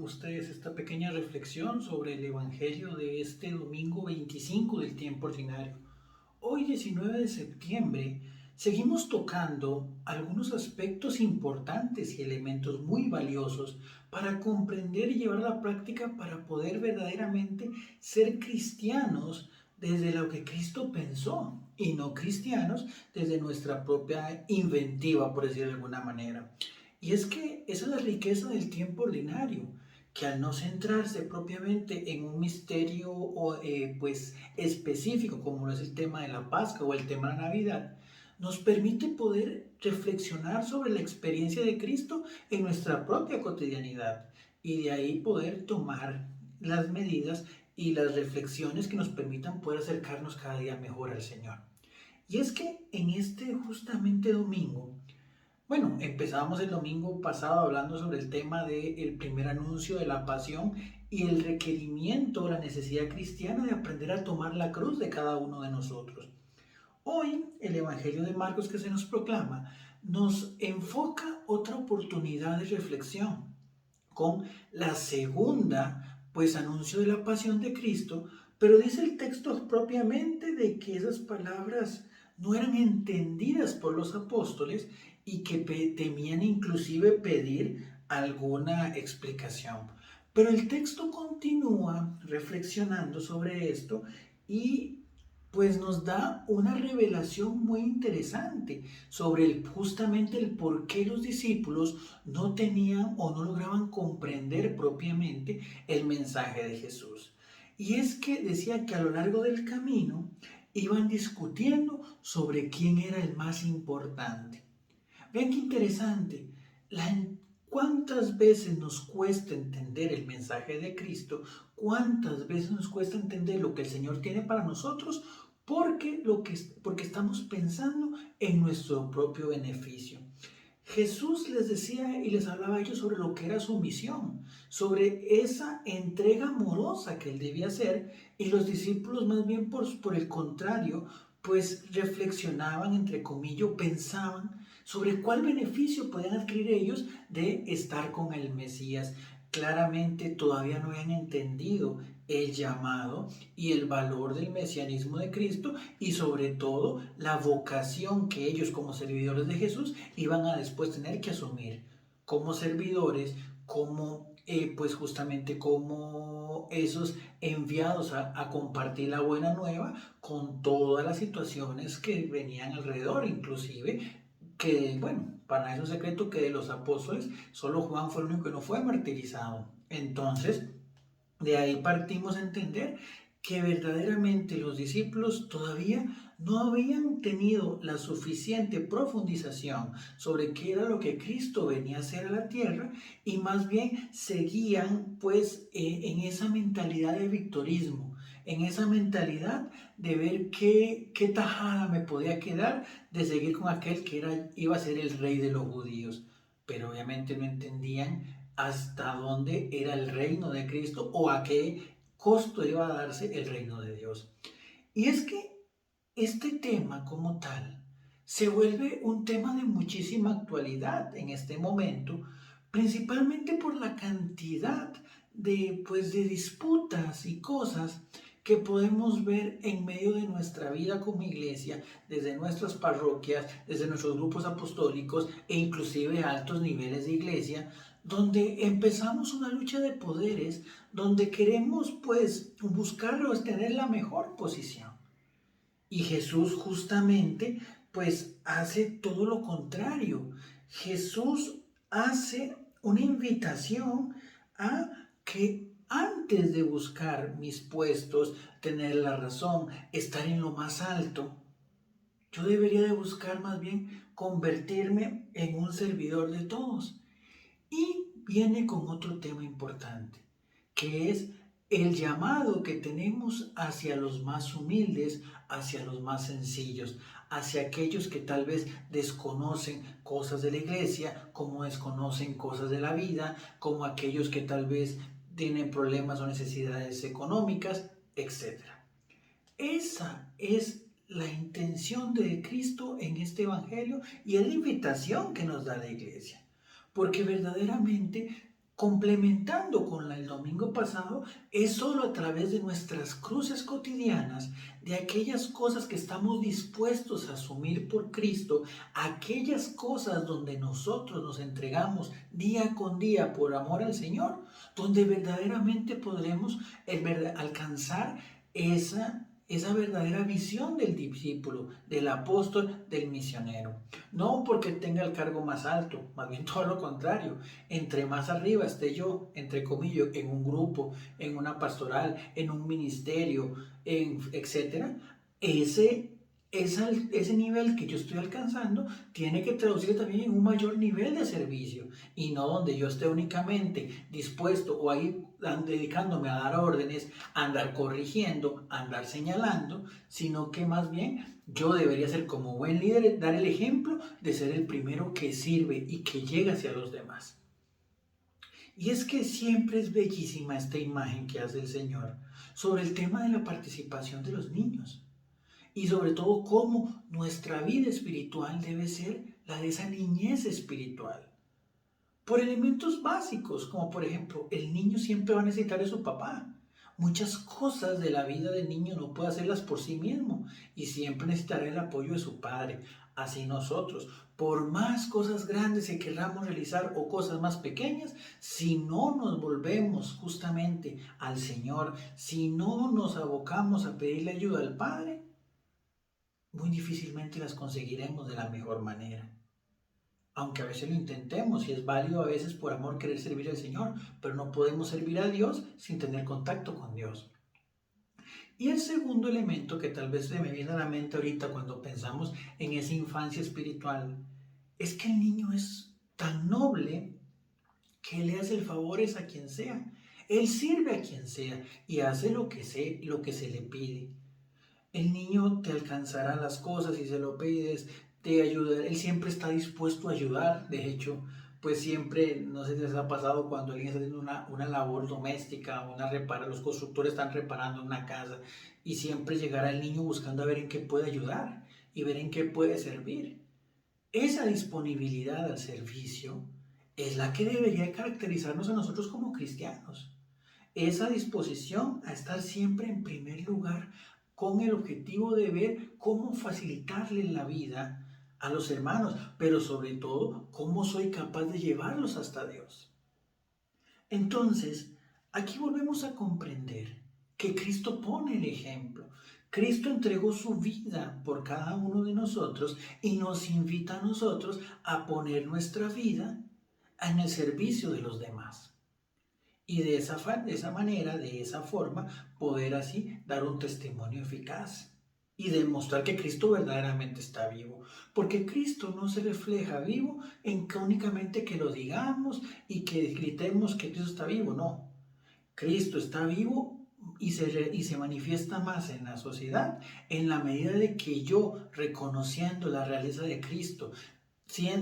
ustedes esta pequeña reflexión sobre el Evangelio de este domingo 25 del tiempo ordinario. Hoy, 19 de septiembre, seguimos tocando algunos aspectos importantes y elementos muy valiosos para comprender y llevar a la práctica para poder verdaderamente ser cristianos desde lo que Cristo pensó y no cristianos desde nuestra propia inventiva, por decirlo de alguna manera. Y es que esa es la riqueza del tiempo ordinario, que al no centrarse propiamente en un misterio pues específico, como lo es el tema de la Pascua o el tema de la Navidad, nos permite poder reflexionar sobre la experiencia de Cristo en nuestra propia cotidianidad y de ahí poder tomar las medidas y las reflexiones que nos permitan poder acercarnos cada día mejor al Señor. Y es que en este justamente domingo, bueno, empezamos el domingo pasado hablando sobre el tema del primer anuncio de la pasión y el requerimiento, la necesidad cristiana de aprender a tomar la cruz de cada uno de nosotros. Hoy, el Evangelio de Marcos que se nos proclama nos enfoca otra oportunidad de reflexión con la segunda, pues, anuncio de la pasión de Cristo, pero dice el texto propiamente de que esas palabras no eran entendidas por los apóstoles y que temían inclusive pedir alguna explicación. Pero el texto continúa reflexionando sobre esto y pues nos da una revelación muy interesante sobre justamente el por qué los discípulos no tenían o no lograban comprender propiamente el mensaje de Jesús. Y es que decía que a lo largo del camino iban discutiendo sobre quién era el más importante. Vean qué interesante. ¿Cuántas veces nos cuesta entender el mensaje de Cristo? ¿Cuántas veces nos cuesta entender lo que el Señor tiene para nosotros? Porque estamos pensando en nuestro propio beneficio. Jesús les decía y les hablaba a ellos sobre lo que era su misión, sobre esa entrega amorosa que él debía hacer, y los discípulos más bien por el contrario, pues reflexionaban, entre comillas, pensaban sobre cuál beneficio podían adquirir ellos de estar con el Mesías. Claramente todavía no habían entendido el llamado y el valor del mesianismo de Cristo y sobre todo la vocación que ellos como servidores de Jesús iban a después tener que asumir como servidores, como pues justamente como esos enviados a compartir la buena nueva con todas las situaciones que venían alrededor, inclusive que, bueno, para eso es secreto que de los apóstoles solo Juan fue el único que no fue martirizado. Entonces, de ahí partimos a entender que verdaderamente los discípulos todavía no habían tenido la suficiente profundización sobre qué era lo que Cristo venía a hacer a la tierra y más bien seguían pues en esa mentalidad de victorismo, en esa mentalidad de ver qué tajada me podía quedar de seguir con aquel que iba a ser el rey de los judíos. Pero obviamente no entendían hasta dónde era el reino de Cristo o a qué costo iba a darse el reino de Dios. Y es que este tema como tal se vuelve un tema de muchísima actualidad en este momento, principalmente por la cantidad de disputas y cosas que podemos ver en medio de nuestra vida como iglesia, desde nuestras parroquias, desde nuestros grupos apostólicos e inclusive a altos niveles de iglesia, donde empezamos una lucha de poderes, donde queremos pues buscar o tener la mejor posición. Y Jesús justamente pues hace todo lo contrario. Jesús hace una invitación a que antes de buscar mis puestos, tener la razón, estar en lo más alto, yo debería de buscar más bien convertirme en un servidor de todos. Y viene con otro tema importante, que es el llamado que tenemos hacia los más humildes, hacia los más sencillos, hacia aquellos que tal vez desconocen cosas de la iglesia, como desconocen cosas de la vida, como aquellos que tal vez tienen problemas o necesidades económicas, etc. Esa es la intención de Cristo en este Evangelio y es la invitación que nos da la iglesia. Porque verdaderamente Complementando con el domingo pasado, es solo a través de nuestras cruces cotidianas, de aquellas cosas que estamos dispuestos a asumir por Cristo, aquellas cosas donde nosotros nos entregamos día con día por amor al Señor, donde verdaderamente podremos alcanzar esa verdadera visión del discípulo, del apóstol, del misionero. No porque tenga el cargo más alto, más bien todo lo contrario. Entre más arriba esté yo, entre comillas, en un grupo, en una pastoral, en un ministerio, etcétera, ese nivel que yo estoy alcanzando tiene que traducirse también en un mayor nivel de servicio, y no donde yo esté únicamente dispuesto o ahí dedicándome a dar órdenes, a andar corrigiendo, a andar señalando, sino que más bien yo debería ser, como buen líder, dar el ejemplo de ser el primero que sirve y que llega hacia los demás. Y es que siempre es bellísima esta imagen que hace el Señor sobre el tema de la participación de los niños, y sobre todo cómo nuestra vida espiritual debe ser la de esa niñez espiritual. Por elementos básicos, como por ejemplo, el niño siempre va a necesitar de su papá. Muchas cosas de la vida del niño no puede hacerlas por sí mismo y siempre necesitará el apoyo de su padre. Así nosotros, por más cosas grandes que queramos realizar o cosas más pequeñas, si no nos volvemos justamente al Señor, si no nos abocamos a pedirle ayuda al Padre, muy difícilmente las conseguiremos de la mejor manera. Aunque a veces lo intentemos y es válido a veces por amor querer servir al Señor, pero no podemos servir a Dios sin tener contacto con Dios. Y el segundo elemento que tal vez se me viene a la mente ahorita cuando pensamos en esa infancia espiritual, es que el niño es tan noble que le hace el favores a quien sea. Él sirve a quien sea y hace lo que se le pide. El niño te alcanzará las cosas si se lo pides, te ayudará, él siempre está dispuesto a ayudar. De hecho, pues siempre, no sé si les ha pasado cuando alguien está haciendo una labor doméstica, los constructores están reparando una casa y siempre llegará el niño buscando a ver en qué puede ayudar y ver en qué puede servir. Esa disponibilidad al servicio es la que debería caracterizarnos a nosotros como cristianos. Esa disposición a estar siempre en primer lugar con el objetivo de ver cómo facilitarle la vida a los hermanos, pero sobre todo cómo soy capaz de llevarlos hasta Dios. Entonces, aquí volvemos a comprender que Cristo pone el ejemplo. Cristo entregó su vida por cada uno de nosotros y nos invita a nosotros a poner nuestra vida en el servicio de los demás. Y de esa manera, de esa forma, poder así dar un testimonio eficaz y demostrar que Cristo verdaderamente está vivo. Porque Cristo no se refleja vivo en que únicamente que lo digamos y que gritemos que Cristo está vivo, no. Cristo está vivo y se manifiesta más en la sociedad en la medida de que yo, reconociendo la realeza de Cristo,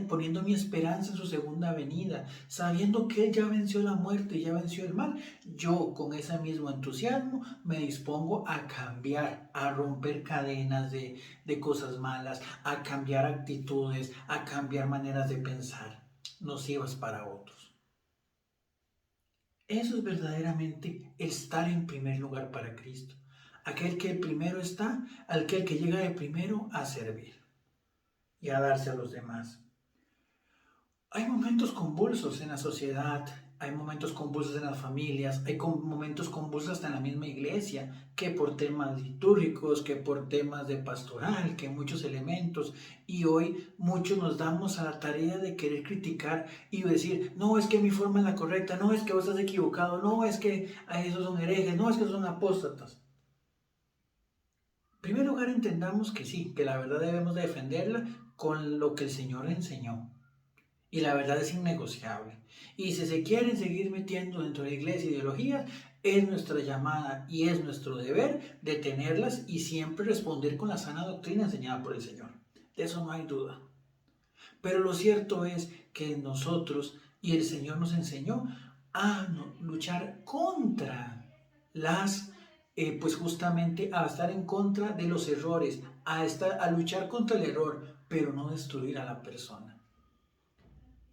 poniendo mi esperanza en su segunda venida, sabiendo que Él ya venció la muerte y ya venció el mal, yo con ese mismo entusiasmo me dispongo a cambiar, a romper cadenas de cosas malas, a cambiar actitudes, a cambiar maneras de pensar nocivas para otros. Eso es verdaderamente estar en primer lugar para Cristo. Aquel que el primero está, aquel que llega de primero a servir y a darse a los demás. Hay momentos convulsos en la sociedad, hay momentos convulsos en las familias, hay momentos convulsos hasta en la misma iglesia, que por temas litúrgicos, que por temas de pastoral, que muchos elementos. Y hoy muchos nos damos a la tarea de querer criticar y decir, no, es que mi forma es la correcta, no, es que vos estás equivocado, no, es que esos son herejes, no, es que son apóstatas. En primer lugar, entendamos que sí, que la verdad debemos de defenderla con lo que el Señor enseñó. Y la verdad es innegociable. Y si se quieren seguir metiendo dentro de la iglesia ideologías, es nuestra llamada y es nuestro deber detenerlas y siempre responder con la sana doctrina enseñada por el Señor. De eso no hay duda. Pero lo cierto es que nosotros y el Señor nos enseñó a luchar contra pues justamente a estar en contra de los errores, a luchar contra el error, pero no destruir a la persona.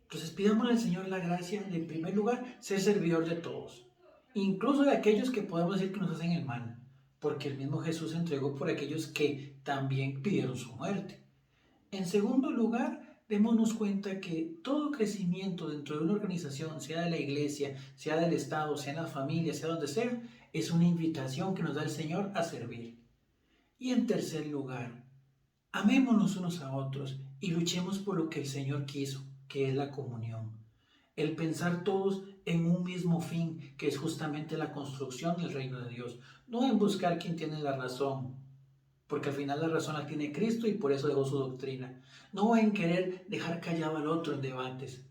Entonces pidamos al Señor la gracia de, en primer lugar, ser servidor de todos, incluso de aquellos que podemos decir que nos hacen el mal, porque el mismo Jesús se entregó por aquellos que también pidieron su muerte. En segundo lugar, démonos cuenta que todo crecimiento dentro de una organización, sea de la iglesia, sea del Estado, sea en la familia, sea donde sea, es una invitación que nos da el Señor a servir. Y en tercer lugar, amémonos unos a otros y luchemos por lo que el Señor quiso, que es la comunión. El pensar todos en un mismo fin, que es justamente la construcción del reino de Dios. No en buscar quién tiene la razón, porque al final la razón la tiene Cristo y por eso dejó su doctrina. No en querer dejar callado al otro en debates,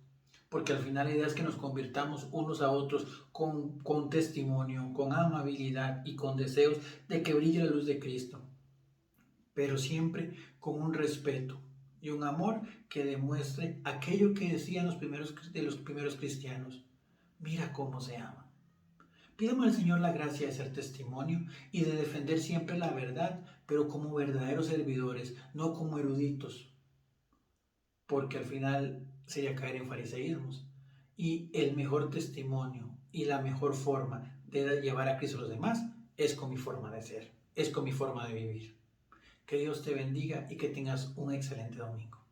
porque al final la idea es que nos convirtamos unos a otros con testimonio, con amabilidad y con deseos de que brille la luz de Cristo, pero siempre con un respeto y un amor que demuestre aquello que decían los primeros cristianos. Mira cómo se ama. Pidamos al Señor la gracia de ser testimonio y de defender siempre la verdad, pero como verdaderos servidores, no como eruditos, porque al final sería caer en fariseísmos. Y el mejor testimonio y la mejor forma de llevar a Cristo a los demás es con mi forma de ser, es con mi forma de vivir. Que Dios te bendiga y que tengas un excelente domingo.